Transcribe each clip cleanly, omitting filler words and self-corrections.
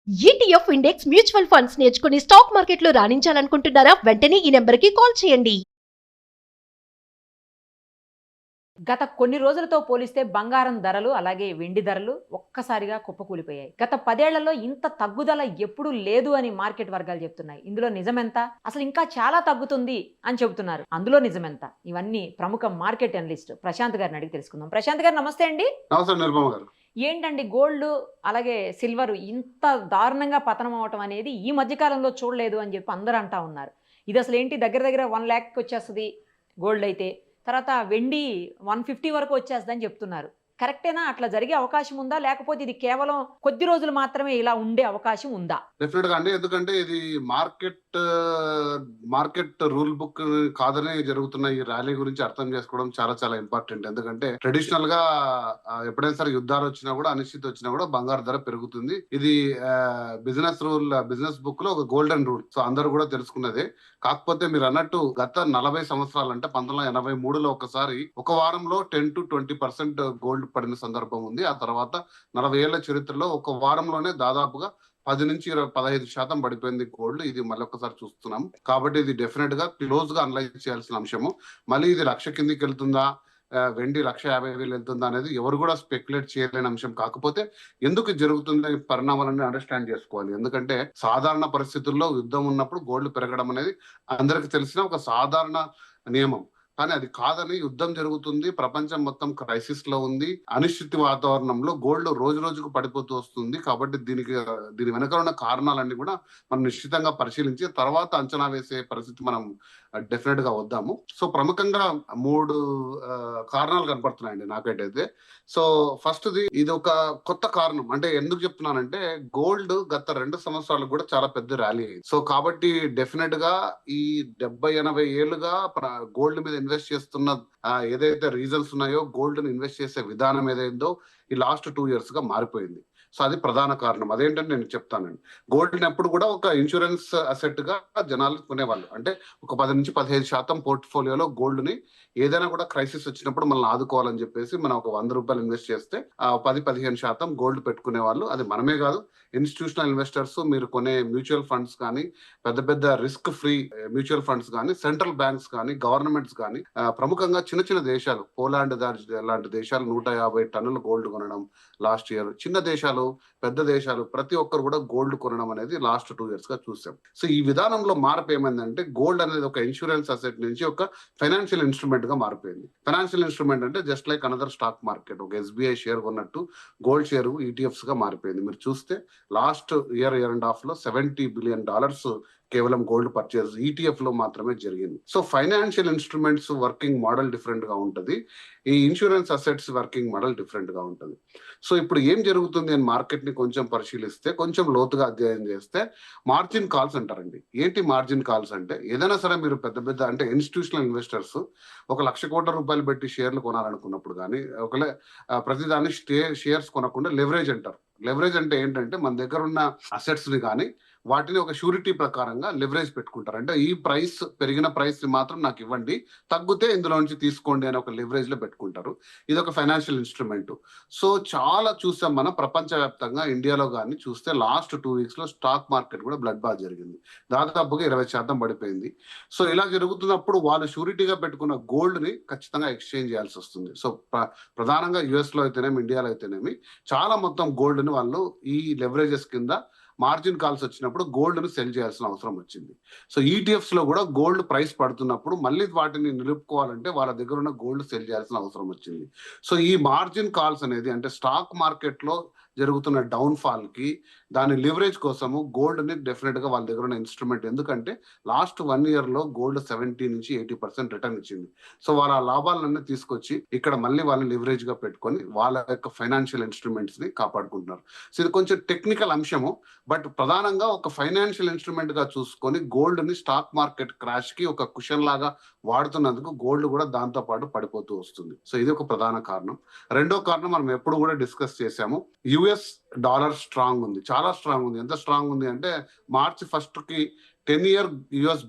ETF index mutual funds నేర్చుకుని stock మార్కెట్లో రాణించాలనుకుంటున్నారా? వెంటనే ఈ నెంబర్కి కాల్ చేయండి. గత కొన్ని రోజులతో పోలిస్తే బంగారం ధరలు, అలాగే వెండి ధరలు ఒక్కసారిగా కుప్పకూలిపోయాయి. గత 10 ఏళ్లలో ఇంత తగ్గుదల ఎప్పుడూ లేదు అని మార్కెట్ వర్గాలు చెప్తున్నాయి. ఇందులో నిజమెంత? అసలు ఇంకా చాలా తగ్గుతుంది అని చెబుతున్నారు. అందులో నిజమెంత? ఇవన్నీ ప్రముఖ మార్కెట్ అనలిస్ట్ ప్రశాంత్ గారిని అడిగి తెలుసుకుందాం. ప్రశాంత్ గారు నమస్తే అండి. నమస్తే నిరుపమ గారు. ఏంటండి గోల్డ్ అలాగే సిల్వర్ ఇంత దారుణంగా పతనం అవటం అనేది ఈ మధ్య కాలంలో చూడలేదు అని చెప్పి అందరూ అంటా ఉన్నారు. ఇది అసలు ఏంటి దగ్గర దగ్గర 1 లక్షకి వచ్చేస్తది గోల్డ్ అయితే. తర్వాత వెండి 150 వరకు వచ్చేస్తదని చెప్తున్నారు. కరెక్టేనా? అట్లా జరిగే అవకాశం ఉందా? లేకపోతే ఇది కేవలం కొద్ది రోజులు మాత్రమే ఇలా ఉండే అవకాశం ఉందా? డెఫినెట్ గా అండి. ఎందుకంటే ఇది మార్కెట్ రూల్ బుక్ కాదని జరుగుతున్న ఈ ర్యాలీ గురించి అర్థం చేసుకోవడం చాలా చాలా ఇంపార్టెంట్. ఎందుకంటే ట్రెడిషనల్ గా ఎప్పుడైనా సరే యుద్ధాలు వచ్చినా కూడా, అనిశ్చితి వచ్చినా కూడా బంగారు ధర పెరుగుతుంది. ఇది బిజినెస్ బుక్ లో ఒక గోల్డెన్ రూల్. సో అందరూ కూడా తెలుసుకున్నదే. కాకపోతే మీరు అన్నట్టు గత 40 సంవత్సరాలు అంటే 1983లో ఒకసారి ఒక వారంలో 10 to 20% గోల్డ్ పడిన సందర్భం ఉంది. ఆ తర్వాత 40 ఏళ్ల చరిత్రలో ఒక వారంలోనే దాదాపుగా 10 నుంచి 15% పడిపోయింది గోల్డ్. ఇది మళ్ళీ ఒకసారి చూస్తున్నాం. కాబట్టి ఇది డెఫినెట్ గా క్లోజ్ గా అనలైజ్ చేయాల్సిన అంశము. మళ్ళీ ఇది 1,00,000 కిందికి వెళ్తుందా, వెండి 1,50,000 వెళ్తుందా అనేది ఎవరు కూడా స్పెక్యులేట్ చేయలేని అంశం. కాకపోతే ఎందుకు జరుగుతుంది పరిణామాలన్నీ అండర్స్టాండ్ చేసుకోవాలి. ఎందుకంటే సాధారణ పరిస్థితుల్లో యుద్ధం ఉన్నప్పుడు గోల్డ్ పెరగడం అనేది అందరికి తెలిసిన ఒక సాధారణ నియమం. కానీ అది కాదని, యుద్ధం జరుగుతుంది, ప్రపంచం మొత్తం క్రైసిస్ లో ఉంది, అనిశ్చితి వాతావరణంలో గోల్డ్ రోజు రోజుకు పడిపోతూ వస్తుంది. కాబట్టి దీని వెనక ఉన్న కారణాలన్నీ కూడా మనం నిశ్చితంగా పరిశీలించి తర్వాత అంచనా వేసే పరిస్థితి మనం డెఫినెట్ గా వద్దాము. సో ప్రముఖంగా 3 కారణాలు కనపడుతున్నాయండి నాకైతే. సో ఫస్ట్ ఇది ఒక కొత్త కారణం. అంటే ఎందుకు చెప్తున్నానంటే గోల్డ్ గత 2 సంవత్సరాలకు కూడా చాలా పెద్ద ర్యాలీ అయింది. సో కాబట్టి డెఫినెట్ గా ఈ 70-80 ఏళ్లుగా గోల్డ్ మీద ఇన్వెస్ట్ చేస్తున్న ఏదైతే రీజన్స్ ఉన్నాయో, గోల్డ్ ని ఇన్వెస్ట్ చేసే విధానం ఏదైందో ఈ లాస్ట్ 2 years గా మారిపోయింది. సో అది ప్రధాన కారణం. అదేంటంటే నేను చెప్తానండి. గోల్డ్ ఎప్పుడు కూడా ఒక ఇన్సూరెన్స్ అసెట్ గా జనాలు కొనేవాళ్ళు. అంటే ఒక 10 నుంచి 15% పోర్ట్ఫోలియోలో గోల్డ్ ని ఏదైనా కూడా క్రైసిస్ వచ్చినప్పుడు మనల్ని ఆదుకోవాలని చెప్పేసి మనం ఒక 100 రూపాయలు ఇన్వెస్ట్ చేస్తే 10-15% గోల్డ్ పెట్టుకునే వాళ్ళు. అది మనమే కాదు, ఇన్స్టిట్యూషనల్ ఇన్వెస్టర్స్, మీరు కొనే మ్యూచువల్ ఫండ్స్ కానీ, పెద్ద పెద్ద రిస్క్ ఫ్రీ మ్యూచువల్ ఫండ్స్ కానీ, సెంట్రల్ బ్యాంక్స్ కానీ, గవర్నమెంట్స్ కానీ, ప్రముఖంగా చిన్న చిన్న దేశాలు, పోలాండ్ లాంటి దేశాలు 150 టన్నులు గోల్డ్ కొనడం లాస్ట్ ఇయర్. చిన్న దేశాలు, పెద్ద దేశాలు ప్రతి ఒక్కరు కూడా గోల్డ్ కొనడం అనేది లాస్ట్ 2 years గా చూసాం. సో ఈ విధానంలో మార్పు ఏమైందంటే గోల్డ్ అనేది ఒక ఇన్సూరెన్స్ అసెట్ నుంచి ఒక ఫైనాన్షియల్ ఇన్స్ట్రుమెంట్ గా మారిపోయింది. ఫైనాన్షియల్ ఇన్స్ట్రుమెంట్ అంటే just like another stock market. ఒక ఎస్బీఐ షేర్ కొన్నట్టు గోల్డ్ షేర్ ఈటీఎఫ్స్ గా మారిపోయింది. మీరు చూస్తే లాస్ట్ ఇయర్ అండ్ హాఫ్ లో $70 billion కేవలం గోల్డ్ పర్చేస్ ఈటీఎఫ్ లో మాత్రమే జరిగింది. So financial instruments working model different గా ఉంటుంది. ఈ insurance assets working model different గా ఉంటుంది. సో ఇప్పుడు ఏం జరుగుతుంది అని మార్కెట్ ని కొంచెం పరిశీలిస్తే, కొంచెం లోతుగా అధ్యయనం చేస్తే మార్జిన్ కాల్స్ అంటారండి. ఏంటి మార్జిన్ కాల్స్ అంటే, ఏదైనా సరే మీరు పెద్ద పెద్ద అంటే ఇన్స్టిట్యూషనల్ ఇన్వెస్టర్స్ 1,00,000 కోట్ల రూపాయలు పెట్టి షేర్లు కొనాలనుకున్నప్పుడు కానీ, ఒకవేళ ప్రతిదాన్ని షేర్స్ కొనకుండా లెవరేజ్ అంటారు. లెవరేజ్ అంటే ఏంటంటే మన దగ్గర ఉన్న అసెట్స్ ని కానీ వాటిని ఒక షూరిటీ ప్రకారంగా లెవరేజ్ పెట్టుకుంటారు. అంటే ఈ పెరిగిన ప్రైస్ ని మాత్రం నాకు ఇవ్వండి, తగ్గితే ఇందులో నుంచి తీసుకోండి అని ఒక లెవరేజ్ లో పెట్టుకుంటారు. ఇది ఒక ఫైనాన్షియల్ ఇన్స్ట్రుమెంట్. సో చాలా చూసాం మనం ప్రపంచవ్యాప్తంగా. ఇండియాలో కానీ చూస్తే లాస్ట్ 2 weeks లో స్టాక్ మార్కెట్ కూడా బ్లడ్ బాత్ జరిగింది. దాదాపుగా 20% పడిపోయింది. సో ఇలా జరుగుతున్నప్పుడు వాళ్ళు షూరిటీగా పెట్టుకున్న గోల్డ్ ని ఖచ్చితంగా ఎక్స్చేంజ్ చేయాల్సి వస్తుంది. సో ప్రధానంగా యుఎస్ లో అయితేనేమి, ఇండియాలో అయితేనేమి చాలా మొత్తం గోల్డ్ ని వాళ్ళు ఈ లెవరేజెస్ కింద మార్జిన్ కాల్స్ వచ్చినప్పుడు గోల్డ్ ను సెల్ చేయాల్సిన అవసరం వచ్చింది. సో ఈటీఎఫ్స్ లో కూడా గోల్డ్ ప్రైస్ పడుతున్నప్పుడు మళ్ళీ వాటిని నిలుపుకోవాలంటే వాళ్ళ దగ్గర ఉన్న గోల్డ్ సెల్ చేయాల్సిన అవసరం వచ్చింది. సో ఈ మార్జిన్ కాల్స్ అనేది అంటే స్టాక్ మార్కెట్ లో జరుగుతున్న డౌన్ ఫాల్ కి, దాని లివరేజ్ కోసము గోల్డ్ ని డెఫినెట్ గా వాళ్ళ దగ్గర ఉన్న ఇన్స్ట్రుమెంట్. ఎందుకంటే లాస్ట్ 1 year లో గోల్డ్ 70 నుంచి 80% రిటర్న్ ఇచ్చింది. సో వాళ్ళ లాభాలన్నీ తీసుకొచ్చి ఇక్కడ మళ్ళీ వాళ్ళని లివరేజ్ గా పెట్టుకొని వాళ్ళ యొక్క ఫైనాన్షియల్ ఇన్స్ట్రుమెంట్స్ ని కాపాడుకుంటున్నారు. సో ఇది కొంచెం టెక్నికల్ అంశము. బట్ ప్రధానంగా ఒక ఫైనాన్షియల్ ఇన్స్ట్రుమెంట్ గా చూసుకొని గోల్డ్ ని స్టాక్ మార్కెట్ క్రాష్ కి ఒక కుషన్ లాగా వాడుతున్నందుకు గోల్డ్ కూడా దాంతో పాటు పడిపోతూ వస్తుంది. సో ఇది ఒక ప్రధాన కారణం. రెండో కారణం మనం ఎప్పుడు కూడా డిస్కస్ చేశాము, యుఎస్ డాలర్ స్ట్రాంగ్ ఉంది, చాలా స్ట్రాంగ్ ఉంది. ఎంత స్ట్రాంగ్ ఉంది అంటే మార్చి 1 కి 10-year యుఎస్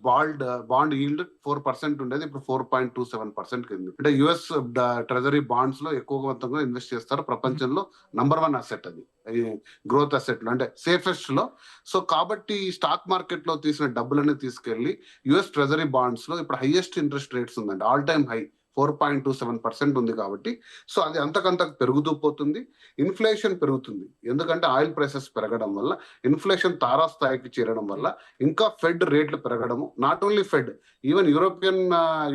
బాండ్ ఈల్డ్ 4% ఉండేది, ఇప్పుడు 4.27% కింది. అంటే యుఎస్ ట్రెజరీ బాండ్స్ లో ఎక్కువ మొత్తంగా ఇన్వెస్ట్ చేస్తారు. ప్రపంచంలో నంబర్ 1 అసెట్ అది, గ్రోత్ అసెట్ లో అంటే సేఫెస్ట్ లో. సో కాబట్టి స్టాక్ మార్కెట్ లో తీసిన డబ్బులన్నీ తీసుకెళ్లి యుఎస్ ట్రెజరీ బాండ్స్ లో ఇప్పుడు హైయెస్ట్ ఇంట్రెస్ట్ రేట్స్ ఉందండి, ఆల్ టైమ్ హై 4.27% ఉంది. కాబట్టి సో అది అంతకంతకు పెరుగుతూ పోతుంది. ఇన్ఫ్లేషన్ పెరుగుతుంది, ఎందుకంటే ఆయిల్ ప్రైసెస్ పెరగడం వల్ల, ఇన్ఫ్లేషన్ తారాస్థాయికి చేరడం వల్ల ఇంకా ఫెడ్ రేట్లు పెరగడము. Not only fed, even European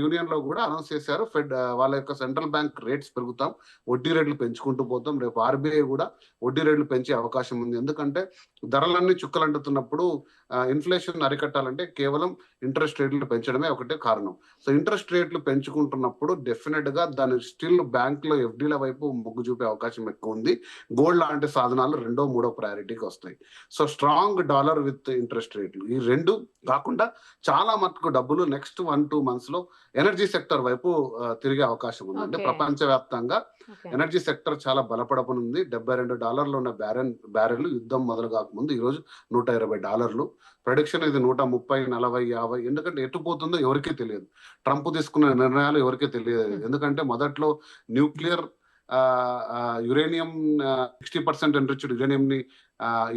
Union లో కూడా అనౌన్స్ చేశారు, ఫెడ్ వాళ్ళ యొక్క సెంట్రల్ బ్యాంక్ రేట్స్ పెరుగుతాం, వడ్డీ రేట్లు పెంచుకుంటూ పోతాం. రేపు ఆర్బీఐ కూడా వడ్డీ రేట్లు పెంచే అవకాశం ఉంది. ఎందుకంటే ధరలన్నీ చుక్కలంటుతున్నప్పుడు ఇన్ఫ్లేషన్ అరికట్టాలంటే కేవలం ఇంట్రెస్ట్ రేట్లు పెంచడమే ఒకటే కారణం. సో ఇంట్రెస్ట్ రేట్లు పెంచుకుంటున్నప్పుడు డెఫినెట్ గా దాని స్టిల్ బ్యాంక్ లో ఎఫ్డీల వైపు మొగ్గు చూపే అవకాశం ఎక్కువ ఉంది. గోల్డ్ లాంటి సాధనాలు 2వ 3వ ప్రయారిటీకి వస్తాయి. So strong dollar with interest రేట్లు, ఈ రెండు కాకుండా చాలా మటుకు డబ్బులు నెక్స్ట్ 1-2 months లో ఎనర్జీ సెక్టర్ వైపు తిరిగే అవకాశం ఉంది. అంటే ప్రపంచవ్యాప్తంగా ఎనర్జీ సెక్టర్ చాలా బలపడనుంది. $72 ఉన్న బ్యారెల్ యుద్ధం మొదలు కాకముందు ఈ రోజు $120. ప్రొడిక్షన్ ఇది 130, 40, 50. ఎందుకంటే ఎట్టుపోతుందో ఎవరికీ తెలియదు. ట్రంప్ తీసుకున్న నిర్ణయాలు ఎవరికీ తెలియదు. ఎందుకంటే మొదట్లో న్యూక్లియర్ యురేనియం 60% ఎన్రిచ్డ్ యురేనియం ని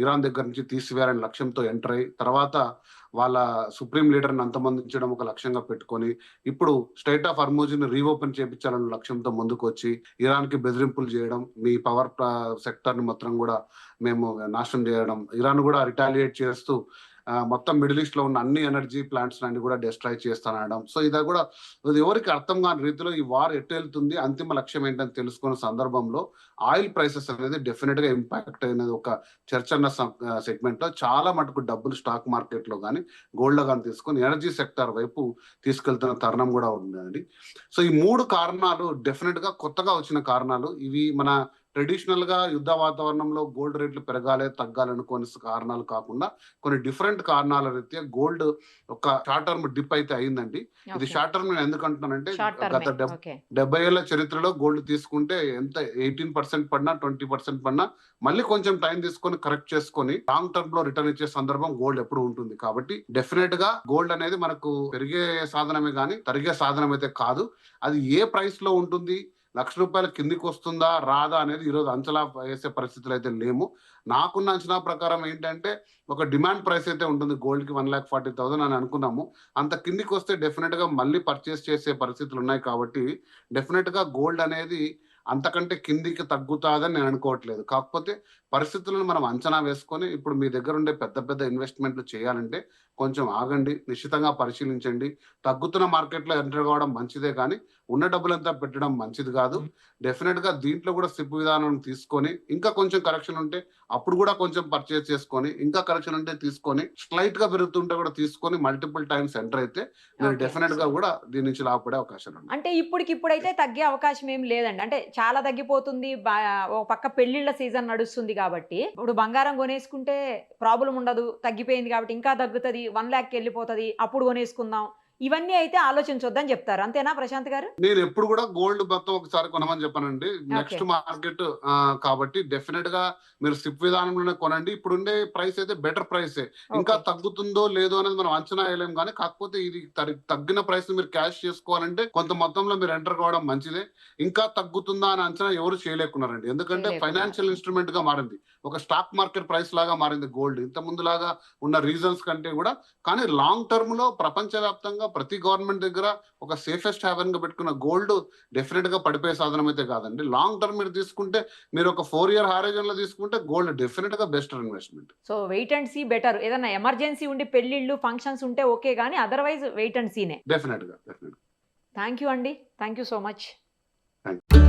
ఇరాన్ దగ్గర నుంచి తీసివేయాలని లక్ష్యంతో ఎంటర్ అయ్యి, తర్వాత వాళ్ళ సుప్రీం లీడర్ని అంతమందించడం ఒక లక్ష్యంగా పెట్టుకొని, ఇప్పుడు స్టేట్ ఆఫ్ హార్మోజ్ ని రీఓపెన్ చేయించాలన్న లక్ష్యంతో ముందుకు వచ్చి ఇరాన్ కి బెదిరింపులు చేయడం, మీ పవర్ సెక్టర్ ని మొత్తం కూడా మేము నాశనం చేయడం, ఇరాన్ కూడా రిటాలియేట్ చేస్తూ మొత్తం మిడిల్ ఈస్ట్ లో ఉన్న అన్ని ఎనర్జీ ప్లాంట్స్ అన్ని కూడా డిస్ట్రాయ్ చేస్తానడం. సో ఇది కూడా ఎవరికి అర్థం కాని రీతిలో ఈ వార్ ఎటు వెళ్తుంది, అంతిమ లక్ష్యం ఏంటని తెలుసుకున్న సందర్భంలో ఆయిల్ ప్రైసెస్ అనేది డెఫినెట్ గా ఇంపాక్ట్ అనేది ఒక చర్చ అన్న సెగ్మెంట్ లో చాలా మటుకు డబ్బులు స్టాక్ మార్కెట్ లో కానీ గోల్డ్ లో కానీ తీసుకొని ఎనర్జీ సెక్టర్ వైపు తీసుకెళ్తున్న తరుణం కూడా ఉందండి. సో ఈ 3 కారణాలు డెఫినెట్ గా కొత్తగా వచ్చిన కారణాలు. ఇవి మన ట్రెడిషనల్ గా యుద్ధ వాతావరణంలో గోల్డ్ రేట్లు పెరగాలి తగ్గాలనుకోని కారణాలు కాకుండా కొన్ని డిఫరెంట్ కారణాల రీత్యా గోల్డ్ ఒక షార్ట్ టర్మ్ డిప్ అయితే అయిందండి. ఇది షార్ట్ టర్మ్ నేను ఎందుకు అంటున్నానంటే గత 70 ఏళ్ల చరిత్రలో గోల్డ్ తీసుకుంటే ఎంత 18% పడినా 20% పడినా మళ్ళీ కొంచెం టైం తీసుకొని కరెక్ట్ చేసుకొని లాంగ్ టర్మ్ లో రిటర్న్ ఇచ్చే సందర్భం గోల్డ్ ఎప్పుడు ఉంటుంది. కాబట్టి డెఫినెట్ గా గోల్డ్ అనేది మనకు పెరిగే సాధనమే కానీ తరిగే సాధనం అయితే కాదు. అది ఏ ప్రైస్ లో ఉంటుంది, ₹1,00,000 కిందికి వస్తుందా రాదా అనేది ఈరోజు అంచనా వేసే పరిస్థితులు అయితే లేము. నాకున్న అంచనా ప్రకారం ఏంటంటే ఒక డిమాండ్ ప్రైస్ అయితే ఉంటుంది గోల్డ్ కి 1,40,000 అని అనుకున్నాము. అంత కిందికి వస్తే డెఫినెట్ గా మళ్ళీ పర్చేస్ చేసే పరిస్థితులు ఉన్నాయి. కాబట్టి డెఫినెట్ గా గోల్డ్ అనేది అంతకంటే కిందికి తగ్గుతాదని నేను అనుకోవట్లేదు. కాకపోతే పరిస్థితులను మనం అంచనా వేసుకొని ఇప్పుడు మీ దగ్గర ఉండే పెద్ద పెద్ద ఇన్వెస్ట్మెంట్లు చేయాలంటే కొంచెం ఆగండి, నిశ్చితంగా పరిశీలించండి. తగ్గుతున్న మార్కెట్లో ఎంటర్ కావడం మంచిదే కానీ ఉన్న డబ్బులంతా పెట్టడం మంచిది కాదు. డెఫినెట్ గా దీంట్లో కూడా సిప్ విధానం తీసుకొని ఇంకా కొంచెం కరెక్షన్ ఉంటే అప్పుడు కూడా కొంచెం పర్చేస్ చేసుకొని, ఇంకా కరెక్షన్ ఉంటే తీసుకొని, స్లైట్ గా పెరుగుతుంటే కూడా తీసుకొని మల్టిపుల్ టైమ్స్ ఎంటర్ అయితే మీరు డెఫినెట్ గా కూడా దీని నుంచి లాభపడే అవకాశం ఉంది. అంటే ఇప్పుడైతే తగ్గే అవకాశం ఏం లేదండి. అంటే చాలా తగ్గిపోతుంది. ఒక పక్క పెళ్లిళ్ళ సీజన్ నడుస్తుంది కాబట్టి ఇప్పుడు బంగారం కొనేసుకుంటే ప్రాబ్లం ఉండదు, తగ్గిపోయింది కాబట్టి ఇంకా తగ్గుతుంది, 1 lakh వెళ్ళిపోతుంది, అప్పుడు కొనేసుకుందాం. ఇవన్నీ అయితే ఆలోచించొద్దని చెప్తారు, అంతేనా ప్రశాంత్ గారు? నేను ఎప్పుడు కూడా గోల్డ్ మొత్తం ఒకసారి కొనమని చెప్పానండి. నెక్స్ట్ మార్కెట్ కాబట్టి డెఫినెట్ గా మీరు సిప్ విధానంలోనే కొనండి. ఇప్పుడుండే ప్రైస్ అయితే బెటర్ ప్రైసే. ఇంకా తగ్గుతుందో లేదో అనేది మనం అంచనా వేయలేం కానీ, కాకపోతే ఇది తగ్గిన ప్రైస్ మీరు క్యాష్ చేసుకోవాలంటే కొంత మొత్తంలో మీరు ఎంటర్ కావడం మంచిదే. ఇంకా తగ్గుతుందా అని అంచనా ఎవరు చేయలేకున్నారండి. ఎందుకంటే ఫైనాన్షియల్ ఇన్స్ట్రుమెంట్ గా మారింది, ఒక స్టాక్ మార్కెట్ ప్రైస్ లాగా మారింది గోల్డ్ ఇంత ముందు లాగా ఉన్న రీజన్స్ కంటే కూడా. కానీ లాంగ్ టర్మ్ లో ప్రపంచవ్యాప్తంగా ప్రతి గవర్నమెంట్ దగ్గర ఒక సేఫెస్ట్ హ్యావెన్ గా పెట్టుకున్న గోల్డ్ డెఫినెట్ గా పడిపోయే సాధనం అయితే కాదండి. లాంగ్ టర్మ్ మీరు తీసుకుంటే, మీరు ఒక 4-year హారైజన్ లో తీసుకుంటే గోల్డ్ డెఫినెట్ గా best investment. So wait and see better. ఏదైనా ఎమర్జెన్సీ ఉండి పెళ్లిళ్ళు ఫంక్షన్స్ ఉంటే ఓకే కానీ అదర్వైజ్ వెయిట్ అండ్ సీనే. డెఫినెట్ గా. థ్యాంక్ యూ అండి, thank you so much. Thank you.